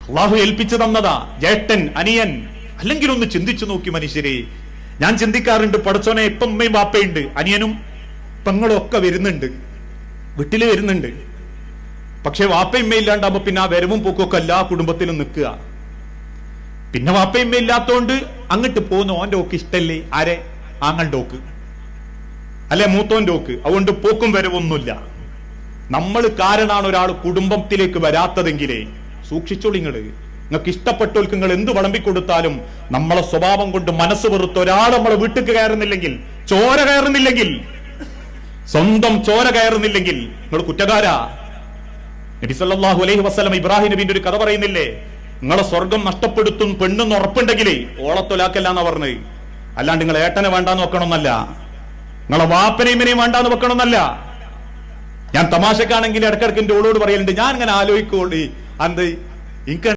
അള്ളാഹു ഏൽപ്പിച്ചു തന്നതാ. ജ്യേഷ്ഠൻ, അനിയൻ. അല്ലെങ്കിൽ ഒന്ന് ചിന്തിച്ചു നോക്കി മനുഷ്യരെ. ഞാൻ ചിന്തിക്കാറുണ്ട്, പടച്ചോനെ ഇപ്പം ഉമ്മയും വാപ്പയുണ്ട്, അനിയനും പെങ്ങളും ഒക്കെ വരുന്നുണ്ട്, വീട്ടില് വരുന്നുണ്ട്. പക്ഷെ വാപ്പയും ഇല്ലാണ്ടാകുമ്പോ പിന്നെ ആ വരവും പോക്കൊക്കെ എല്ലാ കുടുംബത്തിലും നിൽക്കുക. പിന്നെ വാപ്പയും ഇല്ലാത്തോണ്ട് അങ്ങോട്ട് പോകുന്ന ഓന്റെ ഓക്ക് ഇഷ്ടല്ലേ? ആരെ? ആങ്ങളുടെ ഓക്ക് അല്ലെ മൂത്തോന്റെ ഓക്ക്. അതുകൊണ്ട് പോക്കും വരവൊന്നുമില്ല. നമ്മൾ കാരണമാണ് ഒരാൾ കുടുംബത്തിലേക്ക് വരാത്തതെങ്കിലേ സൂക്ഷിച്ചോളിങ്ങള്. നിങ്ങൾക്ക് ഇഷ്ടപ്പെട്ടവർക്ക് നിങ്ങൾ എന്ത് വിളമ്പിക്കൊടുത്താലും നമ്മളെ സ്വഭാവം കൊണ്ട് മനസ്സ് വെറുത്ത ഒരാൾ നമ്മളെ വീട്ടിൽ കയറുന്നില്ലെങ്കിൽ, ചോര കയറുന്നില്ലെങ്കിൽ, സ്വന്തം ചോര കയറുന്നില്ലെങ്കിൽ നിങ്ങൾ കുറ്റക്കാരാ. നബി സല്ലല്ലാഹു അലൈഹി വസല്ലം ഇബ്രാഹിം നബിന്റെ ഒരു കഥ പറയുന്നില്ലേ? നിങ്ങളെ സ്വർഗം നഷ്ടപ്പെടുത്തും പെണ്ണെന്ന് ഉറപ്പുണ്ടെങ്കിലേ ഓളത്തൊലാക്കല്ലാന്നാ പറഞ്ഞത്. അല്ലാണ്ട് നിങ്ങൾ ഏട്ടനെ വേണ്ടാന്ന് വെക്കണമെന്നല്ല, നിങ്ങളെ വാപ്പനെയും വേണ്ടാന്ന് വെക്കണമെന്നല്ല. ഞാൻ തമാശക്കാണെങ്കിൽ ഇടക്കിടക്ക് എന്റെ ഓളോട് പറയലുണ്ട്, ഞാൻ ഇങ്ങനെ ആലോചിക്കോളി, എന്ത് എനിക്ക്